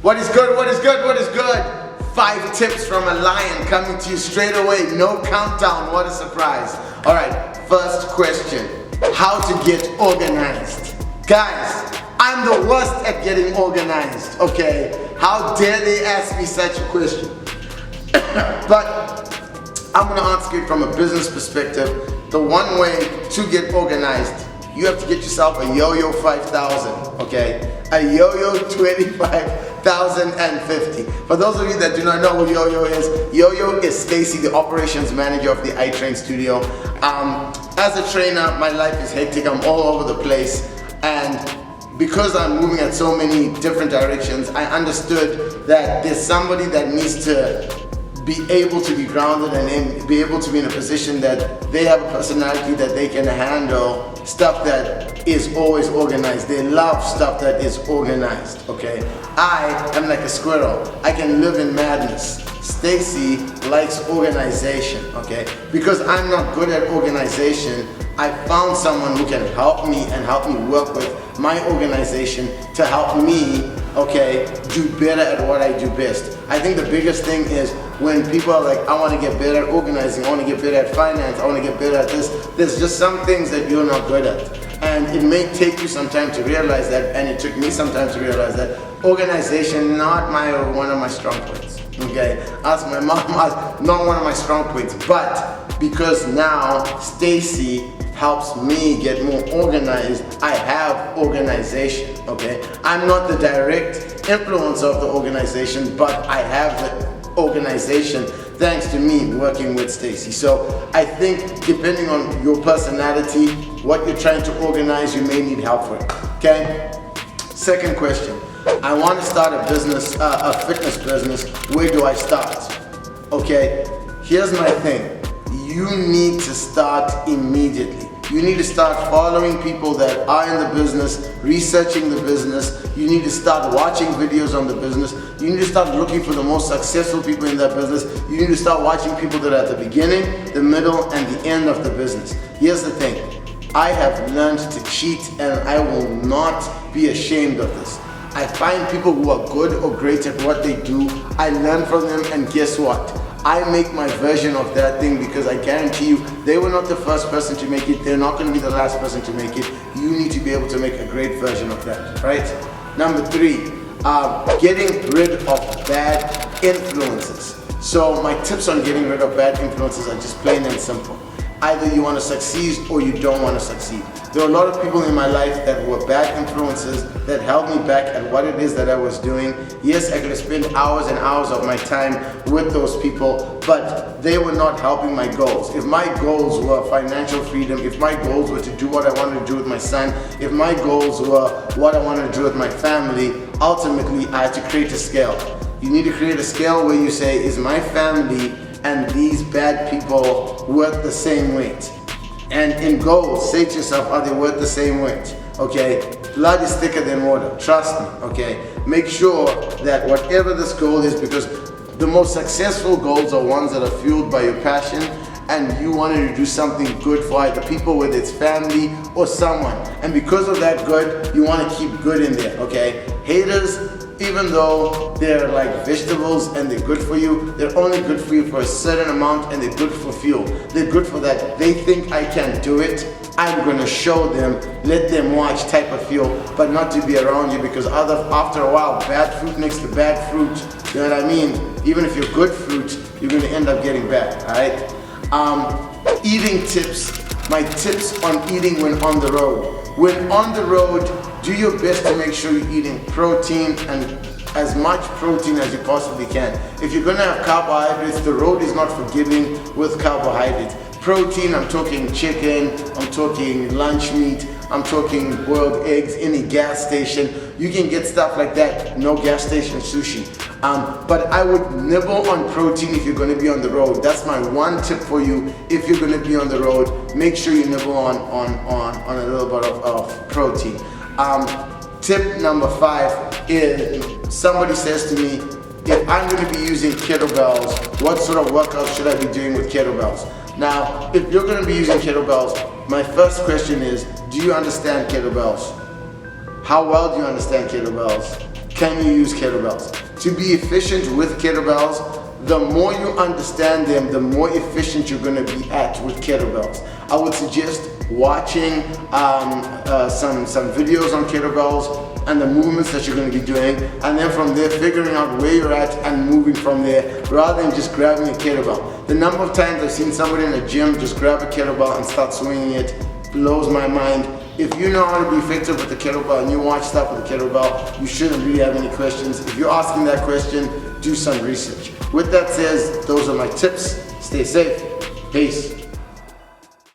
What is good? What is good? What is good? 5 tips from a lion coming to you straight away. No countdown. What a surprise. All right, first question. How to get organized. Guys, I'm the worst at getting organized, okay? How dare they ask me such a question? But I'm gonna answer it from a business perspective. The one way to get organized, you have to get yourself a Yo-Yo 5000, okay? A Yo-Yo 25,050. For those of you that do not know what Yo-Yo is Stacy, the operations manager of the iTrain studio. As a trainer, my life is hectic. I'm all over the place, and because I'm moving at so many different directions, I understood that there's somebody that needs to be able to be grounded and be able to be in a position that they have a personality that they can handle stuff that is always organized. They love stuff that is organized, okay? I am like a squirrel. I can live in madness. Stacy likes organization, okay? Because I'm not good at organization, I found someone who can help me and help me work with my organization to help me, okay, do better at what I do best. I think the biggest thing is when people are like, I want to get better at organizing, I want to get better at finance, I want to get better at this, there's just some things that you're not good at. And it may take you some time to realize that, and it took me some time to realize that organization not one of my strong points. Okay, ask my mom, not one of my strong points, but because now Stacy helps me get more organized, I have organization, okay? I'm not the direct influence of the organization, but I have the organization thanks to me working with Stacy. So I think depending on your personality, what you're trying to organize, you may need help for it, okay? Second question. I want to start a business, a fitness business. Where do I start? Okay, here's my thing. You need to start immediately. You need to start following people that are in the business, researching the business. You need to start watching videos on the business. You need to start looking for the most successful people in that business. You need to start watching people that are at the beginning, the middle, and the end of the business. Here's the thing. I have learned to cheat, and I will not be ashamed of this. I find people who are good or great at what they do. I learn from them, and guess what? I make my version of that thing, because I guarantee you, they were not the first person to make it. They're not going to be the last person to make it. You need to be able to make a great version of that, right? Number 3, getting rid of bad influences. So my tips on getting rid of bad influences are just plain and simple. Either you want to succeed or you don't want to succeed. There are a lot of people in my life that were bad influences that held me back at what it is that I was doing. Yes, I could have spent hours and hours of my time with those people, but they were not helping my goals. If my goals were financial freedom, if my goals were to do what I wanted to do with my son, if my goals were what I wanted to do with my family, ultimately I had to create a scale. You need to create a scale where you say, is my family and these bad people worth the same weight? And in goals, say to yourself, are they worth the same weight? Okay, blood is thicker than water, trust me, okay? Make sure that whatever this goal is, because the most successful goals are ones that are fueled by your passion, and you wanted to do something good for either people, whether it's family or someone. And because of that good, you want to keep good in there, okay? Haters, even though they're like vegetables and they're good for you, they're only good for you for a certain amount, and they're good for fuel. They're good for that. They think I can do it, I'm gonna show them, let them watch type of fuel, but not to be around you, because after a while, bad fruit makes the bad fruit. You know what I mean? Even if you're good fruit, you're gonna end up getting bad, alright? Eating tips. My tips on eating when on the road. When on the road, do your best to make sure you're eating protein, and as much protein as you possibly can. If you're gonna have carbohydrates, the road is not forgiving with carbohydrates. Protein, I'm talking chicken, I'm talking lunch meat, I'm talking boiled eggs, any gas station. You can get stuff like that, no gas station sushi. But I would nibble on protein if you're going to be on the road. That's my one tip for you. If you're going to be on the road, make sure you nibble on a little bit of protein. Tip number 5 is, somebody says to me, if I'm going to be using kettlebells, what sort of workouts should I be doing with kettlebells? Now, if you're going to be using kettlebells, my first question is, do you understand kettlebells? How well do you understand kettlebells? can you use kettlebells? To be efficient with kettlebells, the more you understand them, the more efficient you're going to be at with kettlebells. I would suggest watching some videos on kettlebells and the movements that you're going to be doing, and then from there figuring out where you're at and moving from there, rather than just grabbing a kettlebell. The number of times I've seen somebody in a gym just grab a kettlebell and start swinging it blows my mind. If you know how to be effective with the kettlebell and you watch stuff with the kettlebell, you shouldn't really have any questions. If you're asking that question, do some research. With that said, those are my tips. Stay safe. Peace.